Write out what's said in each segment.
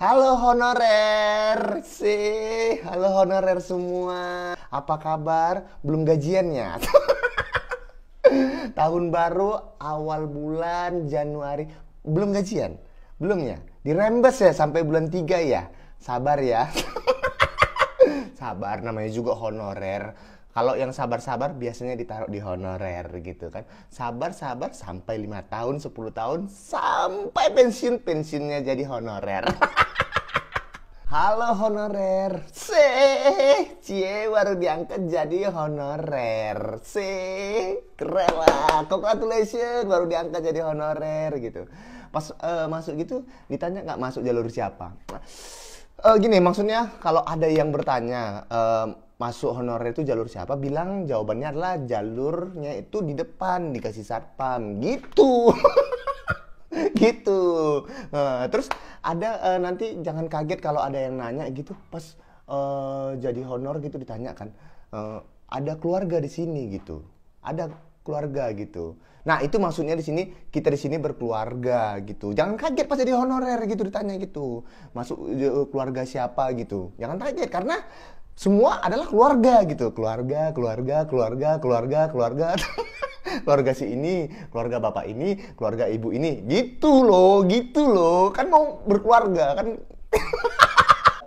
Halo honorer, halo honorer semua. Apa kabar? Belum gajiannya? Tahun baru awal bulan Januari belum gajian? Belum ya? Dirembes ya sampai bulan 3 ya? Sabar ya. Sabar, namanya juga honorer. Kalau yang sabar-sabar biasanya ditaruh di honorer gitu kan. Sabar-sabar sampai 5 tahun, 10 tahun, sampai pensiunnya jadi honorer. Halo honorer, cie baru diangkat jadi honorer, keren lah, congratulations baru diangkat jadi honorer gitu. Pas masuk gitu ditanya nggak masuk jalur siapa? Gini maksudnya kalau ada yang bertanya masuk honorer itu jalur siapa, bilang jawabannya adalah jalurnya itu di depan dikasih satpam gitu. Gitu. Terus ada nanti jangan kaget kalau ada yang nanya gitu pas jadi honor gitu ditanya kan, ada keluarga di sini gitu, ada keluarga gitu. Nah itu maksudnya di sini kita di sini berkeluarga gitu. Jangan kaget pas jadi honorer gitu ditanya gitu, masuk keluarga siapa gitu. Jangan kaget karena semua adalah keluarga gitu, keluarga, keluarga, keluarga, keluarga, keluarga. Keluarga si ini, keluarga bapak ini, keluarga ibu ini, gitu loh, kan mau berkeluarga kan.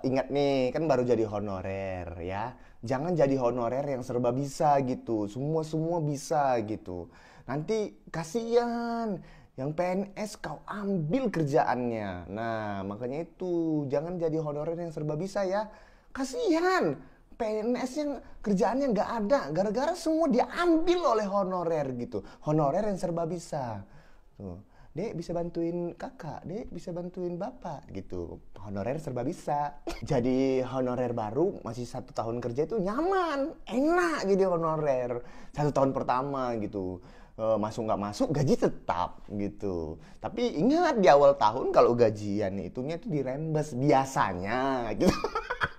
Ingat nih, kan baru jadi honorer ya. Jangan jadi honorer yang serba bisa gitu, semua bisa gitu. Nanti kasihan, yang PNS kau ambil kerjaannya. Nah, makanya itu jangan jadi honorer yang serba bisa ya. Kasihan. PNS yang kerjaannya nggak ada gara-gara semua diambil oleh honorer gitu, honorer yang serba bisa tuh. Dek bisa bantuin kakak, dek bisa bantuin bapak gitu, honorer serba bisa. Jadi honorer baru masih 1 tahun kerja itu nyaman, enak jadi honorer 1 tahun pertama gitu. Masuk nggak masuk gaji tetap gitu. Tapi ingat di awal tahun kalau gajian itunya itu dirembes biasanya gitu.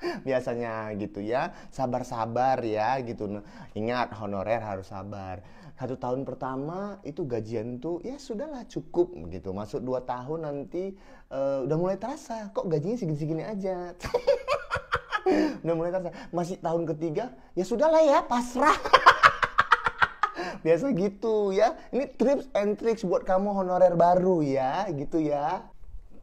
Biasanya gitu ya, sabar-sabar ya gitu. Ingat honorer harus sabar. 1 tahun pertama itu gajian tuh ya sudahlah cukup gitu. Masuk 2 tahun nanti udah mulai terasa kok gajinya segini-segini aja. Udah mulai terasa. Masih tahun ketiga ya sudahlah ya pasrah. Biasa gitu ya. Ini tips and tricks buat kamu honorer baru ya, gitu ya.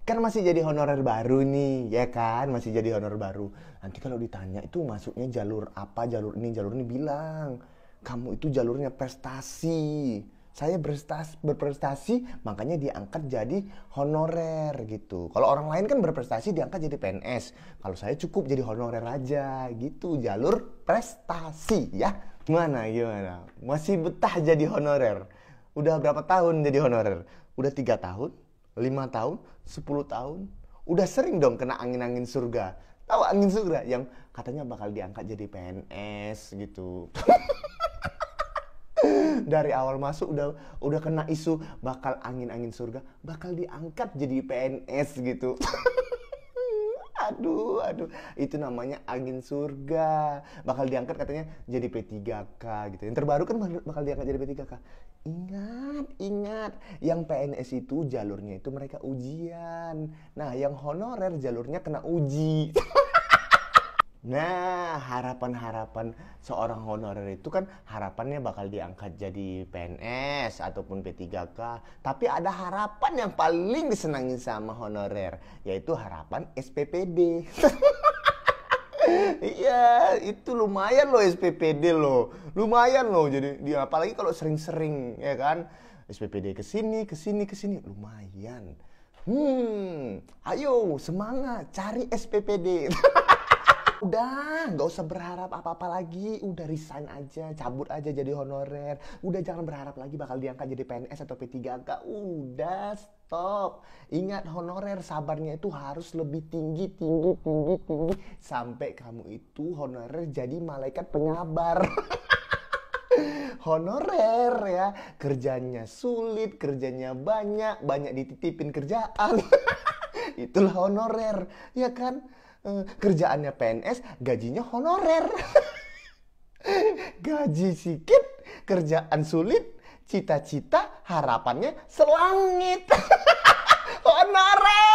Kan masih jadi honorer baru nih, ya kan? Masih jadi honorer baru. Nanti kalau ditanya itu masuknya jalur apa, jalur ini bilang. Kamu itu jalurnya prestasi. Saya berprestasi, makanya diangkat jadi honorer gitu. Kalau orang lain kan berprestasi diangkat jadi PNS. Kalau saya cukup jadi honorer aja gitu. Jalur prestasi ya. Gimana? Masih betah jadi honorer? Udah berapa tahun jadi honorer? Udah 3 tahun? 5 tahun? 10 tahun? Udah sering dong kena angin-angin surga. Tahu angin surga? Yang katanya bakal diangkat jadi PNS gitu. Dari awal masuk udah kena isu bakal angin-angin surga, bakal diangkat jadi PNS gitu. Aduh, itu namanya angin surga. Bakal diangkat katanya jadi P3K gitu. Yang terbaru kan bakal diangkat jadi P3K. Ingat, yang PNS itu jalurnya itu mereka ujian. Nah, yang honorer jalurnya kena uji. Nah, harapan-harapan seorang honorer itu kan harapannya bakal diangkat jadi PNS ataupun P3K. Tapi ada harapan yang paling disenangi sama honorer, yaitu harapan SPPD. Iya, itu lumayan loh SPPD loh. Lumayan loh jadi dia apalagi kalau sering-sering ya kan. SPPD ke sini, lumayan. Ayo semangat cari SPPD. Udah, nggak usah berharap apa-apa lagi. Udah resign aja, cabut aja jadi honorer. Udah jangan berharap lagi bakal diangkat jadi PNS atau P3K. Udah, stop. Ingat honorer, sabarnya itu harus lebih tinggi. Sampai kamu itu honorer jadi malaikat penyabar. Honorer ya, kerjanya sulit, kerjanya banyak dititipin kerjaan. Itulah honorer, ya kan? Kerjaannya PNS, gajinya honorer. Gaji sedikit, kerjaan sulit, cita-cita harapannya selangit. Honorer.